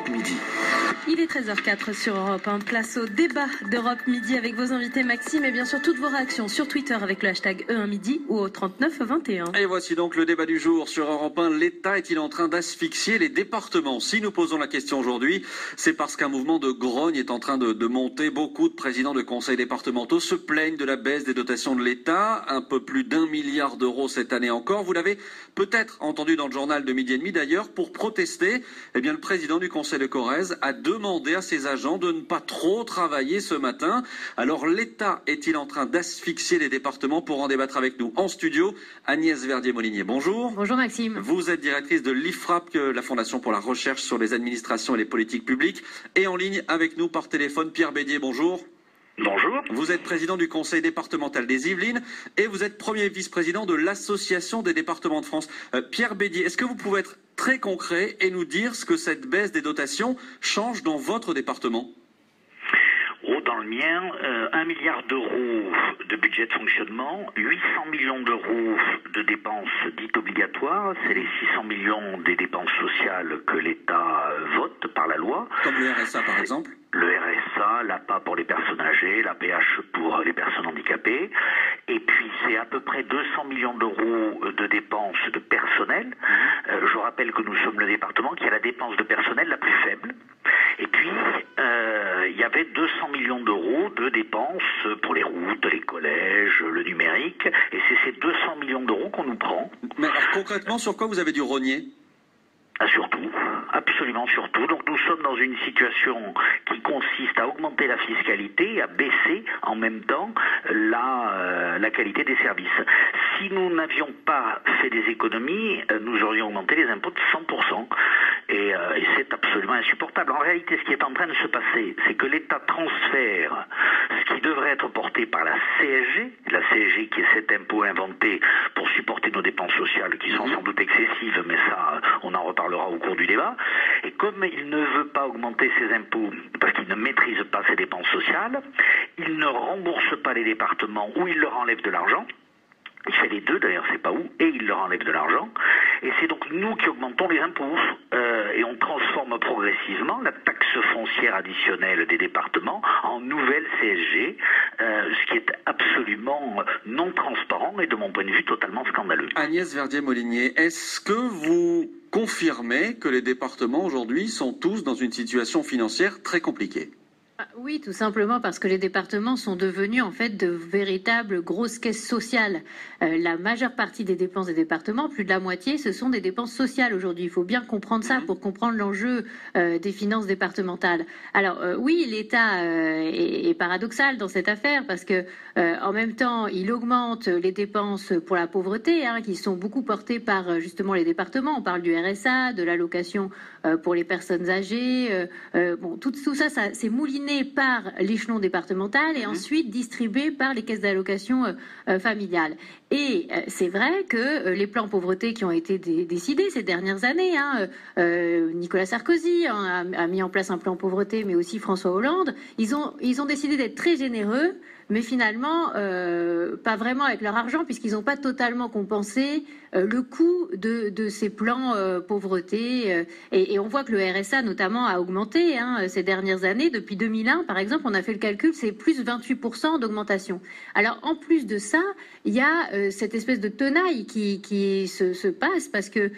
Europe Midi. Il est 13h04 sur Europe 1. Place au débat d'Europe Midi avec vos invités Maxime et bien sûr toutes vos réactions sur Twitter avec le hashtag E1Midi ou au 3921. Et voici donc le débat du jour sur Europe 1. L'État est-il en train d'asphyxier les départements? Si nous posons la question aujourd'hui, c'est parce qu'un mouvement de grogne est en train de monter. Beaucoup de présidents de conseils départementaux se plaignent de la baisse des dotations de l'État. Un peu plus d'1 milliard d'euros cette année encore. Vous l'avez peut-être entendu dans le journal de midi et demi d'ailleurs. Pour protester, eh bien, le président du conseil de Corrèze a demandé à ses agents de ne pas trop travailler ce matin. Alors l'État est-il en train d'asphyxier les départements? Pour en débattre avec nous en studio, Agnès Verdier-Molinier, bonjour. Bonjour Maxime. Vous êtes directrice de l'IFRAP, la Fondation pour la recherche sur les administrations et les politiques publiques. Et en ligne avec nous par téléphone, Pierre Bédier, bonjour. Bonjour. Vous êtes président du conseil départemental des Yvelines et vous êtes premier vice-président de l'Association des départements de France. Pierre Bédier, est-ce que vous pouvez être très concret et nous dire ce que cette baisse des dotations change dans votre département? Dans le mien, 1 milliard d'euros de budget de fonctionnement, 800 millions d'euros de dépenses dites obligatoires, c'est les 600 millions des dépenses sociales que l'État vote par la loi. Comme le RSA par exemple? Le RSA, l'APA pour les personnes âgées, l'APH pour les personnes handicapées. Et puis c'est à peu près 200 millions d'euros de dépenses de personnel. Je rappelle que nous sommes le département qui a la dépense de personnel la plus faible. Et puis, il y avait 200 millions d'euros de dépenses pour les routes, les collèges, le numérique. Et c'est ces 200 millions d'euros qu'on nous prend. Mais alors, concrètement, sur quoi vous avez dû rogner? Surtout, absolument surtout. Donc nous sommes dans une situation qui consiste à augmenter la fiscalité et à baisser en même temps la qualité des services. Si nous n'avions pas fait des économies, nous aurions augmenté les impôts de 100%. Et c'est absolument insupportable. En réalité, ce qui est en train de se passer, c'est que l'État transfère ce qui devrait être porté par la CSG qui est cet impôt inventé pour supporter nos dépenses sociales qui sont sans doute excessives, mais ça, on en reparlera au cours du débat. Et comme il ne veut pas augmenter ses impôts parce qu'il ne maîtrise pas ses dépenses sociales, il ne rembourse pas les départements ou il leur enlève de l'argent. Il fait les deux, d'ailleurs, c'est pas où, et il leur enlève de l'argent. Et c'est donc nous qui augmentons les impôts. Et on transforme progressivement la taxe foncière additionnelle des départements en nouvelle CSG, ce qui est absolument non transparent et de mon point de vue totalement scandaleux. Agnès Verdier-Molinier, est-ce que vous confirmez que les départements aujourd'hui sont tous dans une situation financière très compliquée? Oui, tout simplement parce que les départements sont devenus en fait de véritables grosses caisses sociales. La majeure partie des dépenses des départements, plus de la moitié, ce sont des dépenses sociales aujourd'hui. Il faut bien comprendre ça pour comprendre l'enjeu des finances départementales. Alors oui, l'État est paradoxal dans cette affaire parce que en même temps, il augmente les dépenses pour la pauvreté, qui sont beaucoup portées par justement les départements. On parle du RSA, de l'allocation pour les personnes âgées. Tout ça, c'est mouliné par l'échelon départemental et ensuite distribué par les caisses d'allocation familiale. Et c'est vrai que les plans pauvreté qui ont été décidés ces dernières années, Nicolas Sarkozy a mis en place un plan pauvreté, mais aussi François Hollande, ils ont décidé d'être très généreux, mais finalement pas vraiment avec leur argent puisqu'ils n'ont pas totalement compensé le coût de ces plans pauvreté. Et on voit que le RSA notamment a augmenté ces dernières années. Depuis 2001, par exemple, on a fait le calcul, c'est plus 28% d'augmentation. Alors en plus de ça, il y a cette espèce de tenaille qui se passe parce que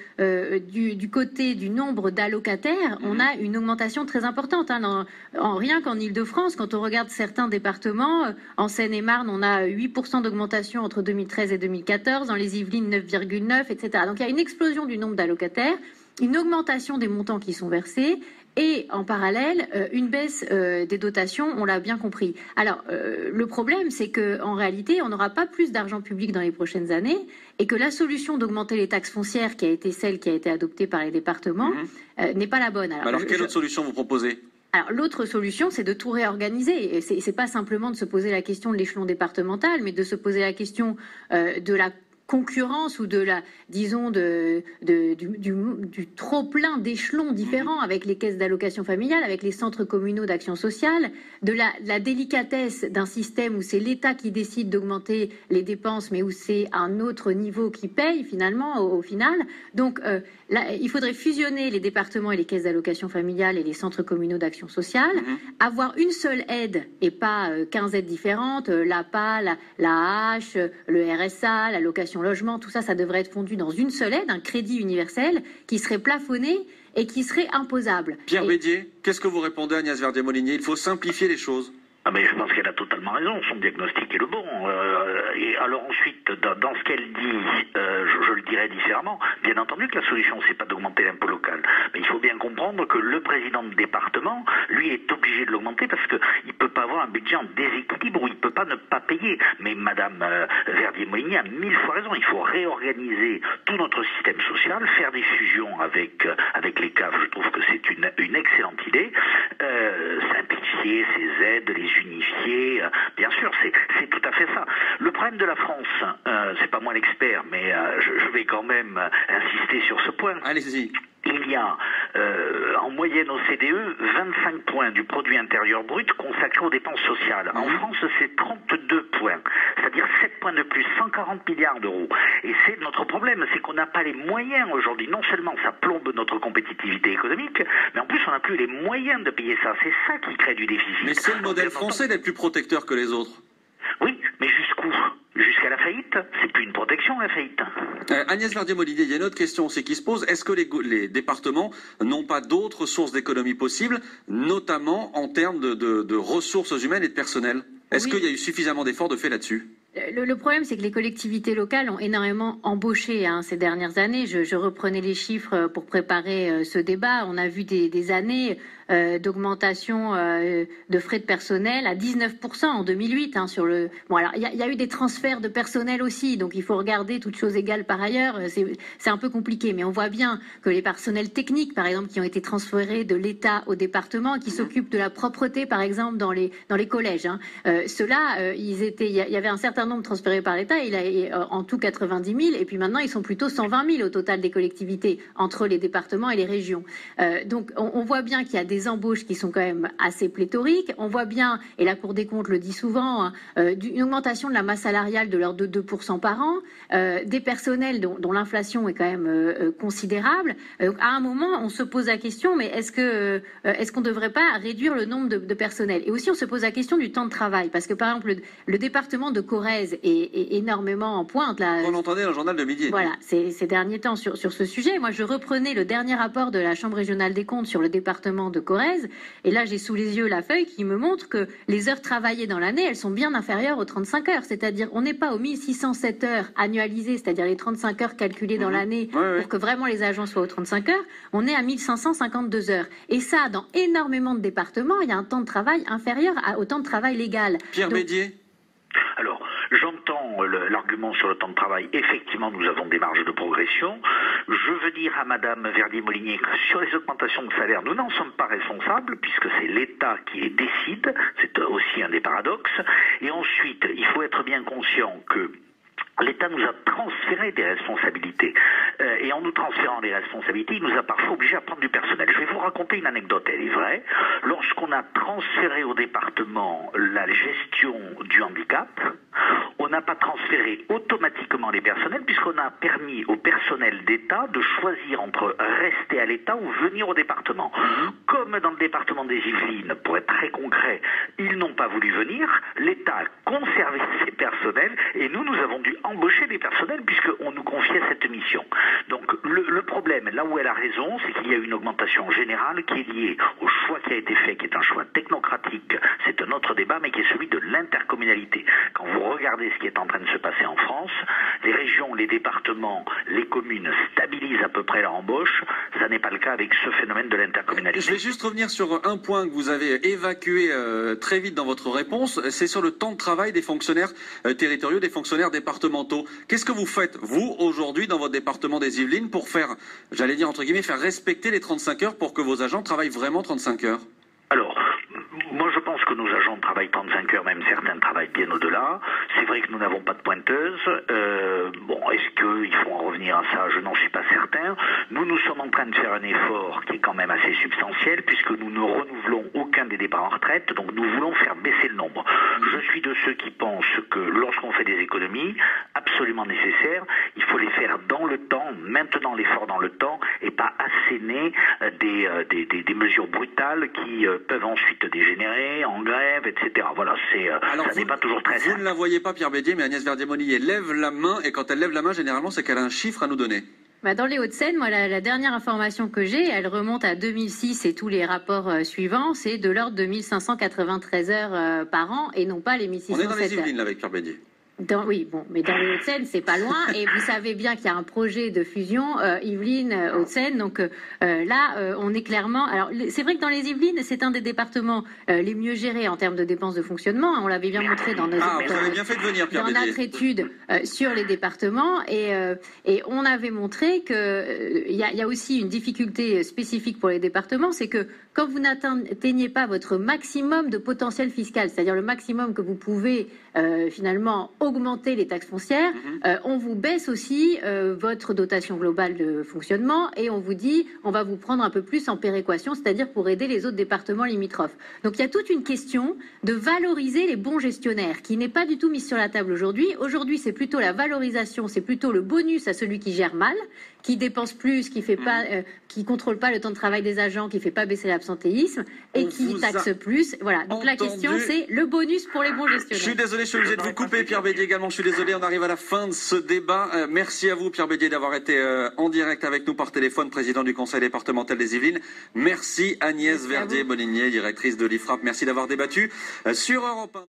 du côté du nombre d'allocataires, on a une augmentation très importante. Rien qu'en Île-de-France, quand on regarde certains départements, en Seine-et-Marne, on a 8% d'augmentation entre 2013 et 2014, dans les Yvelines 9,9, etc. Donc il y a une explosion du nombre d'allocataires, une augmentation des montants qui sont versés et en parallèle une baisse des dotations, on l'a bien compris. Alors le problème, c'est qu'en réalité, on n'aura pas plus d'argent public dans les prochaines années et que la solution d'augmenter les taxes foncières, qui a été celle qui a été adoptée par les départements, n'est pas la bonne. Alors quelle autre solution vous proposez ? Alors l'autre solution, c'est de tout réorganiser. C'est pas simplement de se poser la question de l'échelon départemental, mais de se poser la question de la concurrence ou de la, disons, du trop-plein d'échelons différents avec les caisses d'allocation familiale, avec les centres communaux d'action sociale, de la délicatesse d'un système où c'est l'État qui décide d'augmenter les dépenses, mais où c'est un autre niveau qui paye finalement, au final. Donc là, il faudrait fusionner les départements et les caisses d'allocation familiale et les centres communaux d'action sociale, avoir une seule aide et pas 15 aides différentes, l'APA, la hache, le RSA, l'allocation logement, tout ça, ça devrait être fondu dans une seule aide, un crédit universel qui serait plafonné et qui serait imposable. Pierre Bédier, qu'est-ce que vous répondez à Agnès Verdier-Molinier? Il faut simplifier les choses. Ah mais je pense qu'elle a totalement raison, son diagnostic est le bon. Et alors ensuite, dans ce qu'elle dit, je le dirais différemment. Bien entendu que la solution, c'est pas d'augmenter l'impôt local. Mais il faut bien comprendre que le président de département, lui, est obligé de l'augmenter parce qu'il peut pas avoir un budget en déséquilibre où il peut pas ne pas payer. Mais Madame Verdier-Molinier a 1000 fois raison. Il faut réorganiser tout notre système social, faire des fusions avec les CAF. Je trouve que c'est une excellente idée. Simplifier ces aides, les unifier, bien sûr, c'est tout à fait ça. Le problème de la France, c'est pas moi l'expert, mais je vais quand même insister sur ce point. Allez-y. Il y a en moyenne au CDE 25 points du produit intérieur brut consacrés aux dépenses sociales. En France, c'est 32 points, c'est-à-dire 7 points de plus, 140 milliards d'euros. Et c'est notre problème, c'est qu'on n'a pas les moyens aujourd'hui. Non seulement ça plombe notre compétitivité économique, mais en plus on n'a plus les moyens de payer ça. C'est ça qui crée du déficit. Mais c'est le modèle français d'être plus protecteur que les autres. Oui, mais jusqu'où? Jusqu'à la faillite? C'est plus une protection, la faillite. Agnès Verdier-Molinier, il y a une autre question aussi qui se pose. Est-ce que les départements n'ont pas d'autres sources d'économie possibles, notamment en termes de ressources humaines et de personnel? Est-ce qu'il y a eu suffisamment d'efforts de fait là-dessus? Le problème, c'est que les collectivités locales ont énormément embauché ces dernières années. Je reprenais les chiffres pour préparer ce débat. On a vu des années d'augmentation de frais de personnel à 19% en 2008. Sur le... Bon, alors, il y a eu des transferts de personnel aussi, donc il faut regarder toutes choses égales par ailleurs. C'est un peu compliqué, mais on voit bien que les personnels techniques, par exemple, qui ont été transférés de l'État au département, qui s'occupent de la propreté, par exemple, dans les collèges, ceux-là, il y avait un certain nombre transférés par l'État, en tout 90 000, et puis maintenant ils sont plutôt 120 000 au total des collectivités entre les départements et les régions. Donc on voit bien qu'il y a des embauches qui sont quand même assez pléthoriques. On voit bien, et la Cour des comptes le dit souvent, une augmentation de la masse salariale de l'ordre de 2% par an, des personnels dont l'inflation est quand même considérable. À un moment, on se pose la question, mais est-ce qu'on ne devrait pas réduire le nombre de personnels? Et aussi, on se pose la question du temps de travail, parce que par exemple, le département de Corrèze est énormément en pointe. Là. On l'entendait dans le journal de midi. Voilà, ces derniers temps sur ce sujet. Moi, je reprenais le dernier rapport de la Chambre régionale des comptes sur le département de Corrèze. Et là, j'ai sous les yeux la feuille qui me montre que les heures travaillées dans l'année, elles sont bien inférieures aux 35 heures. C'est-à-dire, on n'est pas aux 1607 heures annualisées, c'est-à-dire les 35 heures calculées dans l'année pour que vraiment les agents soient aux 35 heures. On est à 1552 heures. Et ça, dans énormément de départements, il y a un temps de travail inférieur au temps de travail légal. Pierre Bédier. Alors, j'entends l'argument sur le temps de travail. Effectivement, nous avons des marges de progression. Je veux dire à Madame Verdier-Molinier que sur les augmentations de salaire, nous n'en sommes pas responsables puisque c'est l'État qui les décide. C'est aussi un des paradoxes. Et ensuite, il faut être bien conscient que l'État nous a transféré des responsabilités. Et en nous transférant des responsabilités, il nous a parfois obligés à prendre du personnel. Je vais vous raconter une anecdote, elle est vraie. Lorsqu'on a transféré au département la gestion du handicap, on n'a pas transféré automatiquement les personnels puisqu'on a permis au personnel d'État de choisir entre rester à l'État ou venir au département. Comme dans le département des Yvelines, pour être très concret, ils n'ont pas voulu venir, l'État a conservé ses personnels et nous avons dû embaucher des personnels puisqu'on nous confiait cette mission. Donc le problème, là où elle a raison, c'est qu'il y a une augmentation générale qui est liée au choix qui a été fait, qui est un choix technocratique, c'est un autre débat, mais qui est celui de l'intercommunalité. Quand vous regardez ce qui est en train de se passer en France, les régions, les départements, les communes stabilisent à peu près leur embauche, ça n'est pas le cas avec ce phénomène de l'intercommunalité. Je vais juste revenir sur un point que vous avez évacué très vite dans votre réponse, c'est sur le temps de travail des fonctionnaires territoriaux, des fonctionnaires départementaux. Qu'est-ce que vous faites, vous, aujourd'hui, dans votre département des Yvelines, pour faire, j'allais dire entre guillemets, faire respecter les 35 heures pour que vos agents travaillent vraiment 35 heures? Alors, moi je pense que nos agents travaillent 35 heures, même certains travaillent bien au-delà. C'est vrai que nous n'avons pas de pointeuse. Est-ce qu'il faut en revenir à ça? Je n'en suis pas certain. Nous sommes en train de faire un effort qui est quand même assez substantiel, puisque nous ne renouvelons aucun des départs en retraite, donc nous voulons faire baisser le nombre. Je suis de ceux qui pensent que lorsqu'on fait des économies, absolument nécessaires, il faut les faire dans le temps, maintenant l'effort dans le temps, et pas asséner des mesures brutales qui peuvent ensuite dégénérer en grève, etc. Voilà, ça n'est pas toujours très simple. Vous ne la voyez pas, Pierre Bédier, mais Agnès Verdier-Molinier lève la main, et quand elle lève la main, généralement, c'est qu'elle a un chiffre à nous donner. Dans les Hauts-de-Seine, moi, la dernière information que j'ai, elle remonte à 2006 et tous les rapports suivants, c'est de l'ordre de 1593 heures par an et non pas les 1607 heures. On est dans les Yvelines, là, avec Pierre Bédier. Oui, mais dans les Hauts-de-Seine, c'est pas loin. Et vous savez bien qu'il y a un projet de fusion Yvelines-Hauts-de-Seine. Donc là, on est clairement. Alors, c'est vrai que dans les Yvelines, c'est un des départements les mieux gérés en termes de dépenses de fonctionnement. On l'avait bien montré dans notre étude sur les départements. Et on avait montré qu'il y a aussi une difficulté spécifique pour les départements, c'est que quand vous n'atteignez pas votre maximum de potentiel fiscal, c'est-à-dire le maximum que vous pouvez finalement augmenter les taxes foncières, on vous baisse aussi votre dotation globale de fonctionnement et on vous dit on va vous prendre un peu plus en péréquation, c'est-à-dire pour aider les autres départements limitrophes. Donc il y a toute une question de valoriser les bons gestionnaires qui n'est pas du tout mise sur la table aujourd'hui. Aujourd'hui, c'est plutôt la valorisation, c'est plutôt le bonus à celui qui gère mal, qui dépense plus, qui fait pas, qui contrôle pas le temps de travail des agents, qui fait pas baisser l'absentéisme et qui taxe plus. Voilà. Donc la question, c'est le bonus pour les bons gestionnaires. Je suis désolé, je suis obligé de vous couper, Pierre Bédier également. Je suis désolé, on arrive à la fin de ce débat. Merci à vous, Pierre Bédier, d'avoir été en direct avec nous par téléphone, président du conseil départemental des Yvelines. Merci Agnès Verdier-Molinier, directrice de l'IFRAP. Merci d'avoir débattu sur Europe 1.